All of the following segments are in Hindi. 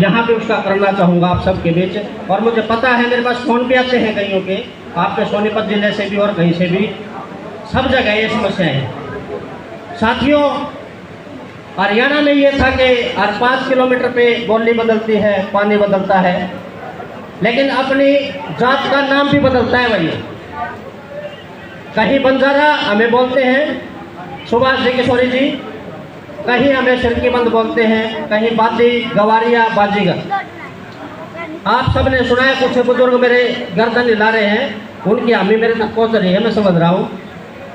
यहाँ पे उसका करना चाहूँगा आप सबके बीच। और मुझे पता है मेरे पास फ़ोन भी आते हैं कईयों के, आपके सोनीपत ज़िले से भी और कहीं से भी, सब जगह ये समस्याएँ हैं। साथियों, हरियाणा में ये था कि हर 5 किलोमीटर पे बोली बदलती है, पानी बदलता है, लेकिन अपनी जात का नाम भी बदलता है भैया। कहीं बंजारा हमें बोलते हैं सुभाष जी किशोरी जी, कहीं हमें सिरकीबंद बोलते हैं, कहीं बादी, गवारिया, बाजीगर। आप सबने सुना है, कुछ बुजुर्ग मेरे गर्दन हिला रहे हैं, उनकी हामी मेरे तक पहुँच रही है, मैं समझ रहा हूँ।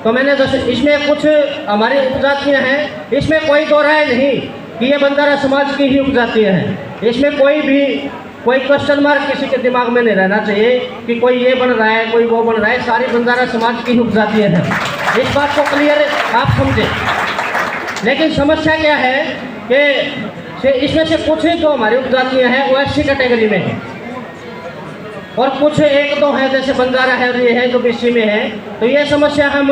तो मैंने जैसे इसमें कुछ हमारी उपजातियाँ हैं, इसमें कोई दो राय नहीं कि ये बंजारा समाज की ही उपजातियाँ हैं। इसमें कोई क्वेश्चन मार्क किसी के दिमाग में नहीं रहना चाहिए कि कोई ये बन रहा है, कोई वो बन रहा है। सारी बंजारा समाज की ही उपजातियाँ हैं, इस बात को क्लियर आप समझें। लेकिन समस्या क्या है कि इसमें से कुछ जो हमारी उपजातियाँ हैं वो एससी कैटेगरी में हैं, और कुछ एक दो हैं जैसे बंजारा है और ये है जो बीसी में है। तो ये समस्या हम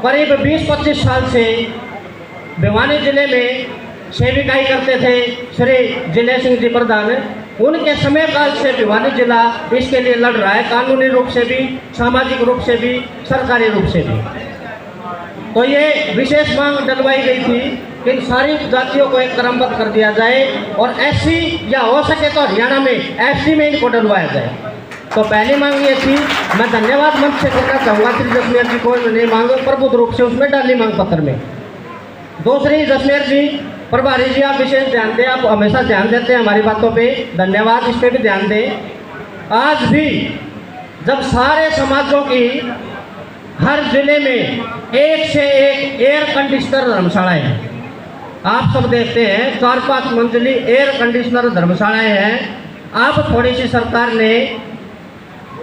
करीब 20-25 साल से भिवानी जिले में सेविकाई करते थे श्री जिले सिंह जी प्रधान। उनके समय काल से भिवानी जिला इसके लिए लड़ रहा है, कानूनी रूप से भी, सामाजिक रूप से भी, सरकारी रूप से भी। तो ये विशेष मांग डलवाई गई थी कि इन सारी जातियों को एक क्रमबद्ध कर दिया जाए और एससी या हो सके तो हरियाणा में एससी में इनको डलवाया जाए। तो पहली मांग ये थी। मैं धन्यवाद मंच से करना चाहूँगा श्री जसमेर जी को, इन्होंने मांग प्रबुद्ध रूप से उसमें डाली मांग पत्र में। दूसरी, जसमेर जी प्रभारी जी, आप विशेष ध्यान दें, आप हमेशा ध्यान देते हैं हमारी बातों पे, धन्यवाद, इस पर भी ध्यान दें। आज भी जब सारे समाजों की हर जिले में एक से एक एयर कंडीशनर धर्मशालाएँ हैं, आप सब देखते हैं 4-5 मंजिली एयर कंडीशनर धर्मशालाएँ हैं। अब थोड़ी सी सरकार ने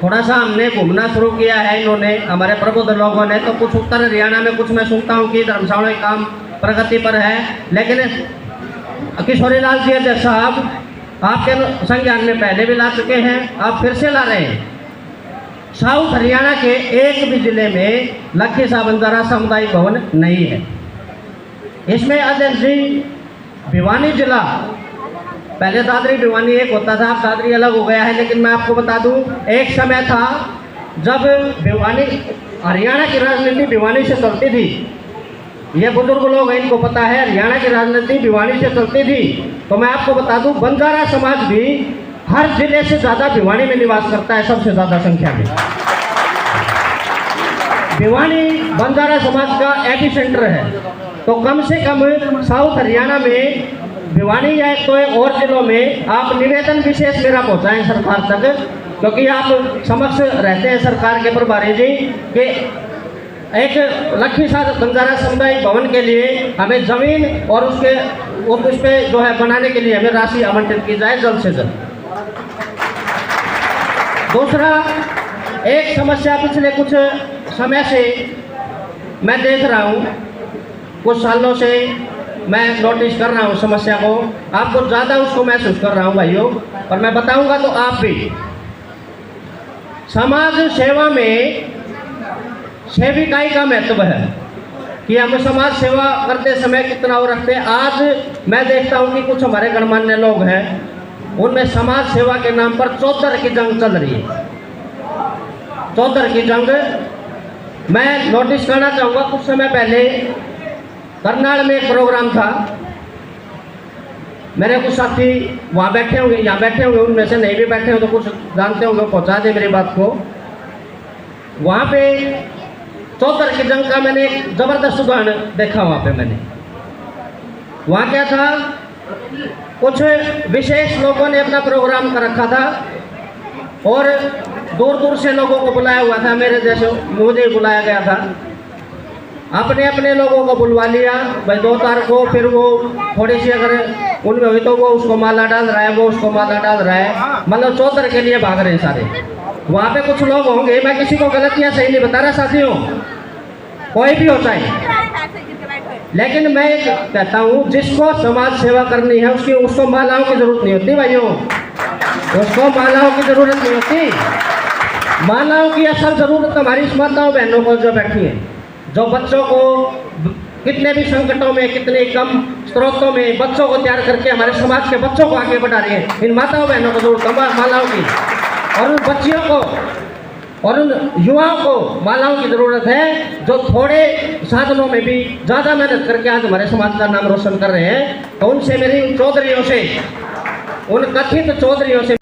थोड़ा सा हमने घूमना शुरू किया है, इन्होंने हमारे प्रबुद्ध लोगों ने, तो कुछ उत्तर हरियाणा में कुछ मैं सुनता हूँ कि धर्मशाला का काम प्रगति पर है। लेकिन किशोरी लाल जी अध्यक्ष साहब आपके संज्ञान में पहले भी ला चुके हैं, आप फिर से ला रहे हैं। साउथ हरियाणा के एक भी जिले में लखीसा बंजारा सामुदायिक भवन नहीं है। इसमें अध्यक्ष जी भिवानी जिला, पहले दादरी भिवानी एक होता था, अब दादरी अलग हो गया है। लेकिन मैं आपको बता दूं, एक समय था जब भिवानी, हरियाणा की राजनीति भिवानी से चलती थी। ये बुजुर्ग लोग हैं, इनको पता है हरियाणा की राजनीति भिवानी से चलती थी। तो मैं आपको बता दूं, बंजारा समाज भी हर जिले से ज़्यादा भिवानी में निवास करता है, सबसे ज़्यादा संख्या में। भिवानी बंजारा समाज का एपी सेंटर है। तो कम से कम साउथ हरियाणा में भिवानी या तो और जिलों में आप निवेदन विशेष मेरा पहुँचाएँ सरकार तक, क्योंकि आप समक्ष रहते हैं सरकार के प्रभारी जी कि एक लखीसा बंजारा सामुदायिक भवन के लिए हमें ज़मीन और उस पर जो है बनाने के लिए हमें राशि आवंटित की जाए जल्द से जल्द। दूसरा, एक समस्या पिछले कुछ समय से मैं देख रहा हूँ, कुछ सालों से मैं नोटिस कर रहा हूँ समस्या को, आपको ज़्यादा उसको महसूस कर रहा हूँ भाइयों, और मैं बताऊँगा तो आप भी। समाज सेवा में सेविकाई का महत्व है कि हम समाज सेवा करते समय कितना वो रखते हैं। आज मैं देखता हूँ कि कुछ हमारे गणमान्य लोग हैं, उनमें समाज सेवा के नाम पर चौधर की जंग चल रही है। चौधर की जंग मैं नोटिस करना चाहूँगा। कुछ समय पहले करनाल में एक प्रोग्राम था, मेरे कुछ साथी वहाँ बैठे होंगे, यहाँ बैठे होंगे, उनमें से नहीं भी बैठे हो तो कुछ जानते होंगे, पहुँचा दे मेरी बात को। वहाँ पे चौधर की जंग का मैंने एक ज़बरदस्त उदाहरण देखा। वहाँ पे मैंने, वहाँ क्या था, कुछ विशेष लोगों ने अपना प्रोग्राम कर रखा था और दूर दूर से लोगों को बुलाया हुआ था, मेरे जैसे मुझे बुलाया गया था। अपने अपने लोगों को बुलवा लिया भाई 2 तारीख को, फिर वो थोड़ी सी अगर उनमें हुई तो वो उसको माला डाल रहा है, वो उसको माला डाल रहा है, मतलब चौधर के लिए भाग रहे हैं सारे। वहाँ पे कुछ लोग होंगे, मैं किसी को गलत या सही नहीं बता रहा साथियों, कोई भी होता है, लेकिन मैं कहता हूँ जिसको समाज सेवा करनी है उसको मालाओं की जरूरत नहीं होती भाइयों, उसको मालाओं की जरूरत नहीं होती। मालाओं की असल जरूरत हमारी माताओं बहनों को जो बैठी हैं, जो बच्चों को कितने भी संकटों में, कितने कम स्रोतों में बच्चों को तैयार करके हमारे समाज के बच्चों को आगे बढ़ा रहे हैं। इन माताओं बहनों को जरूर मालाओं की, और उन बच्चियों को और उन युवाओं को मालाओं की ज़रूरत है जो थोड़े साधनों में भी ज़्यादा मेहनत करके आज हमारे समाज का नाम रोशन कर रहे हैं। तो उनसे मेरी उन चौधरियों से, उन कथित चौधरियों से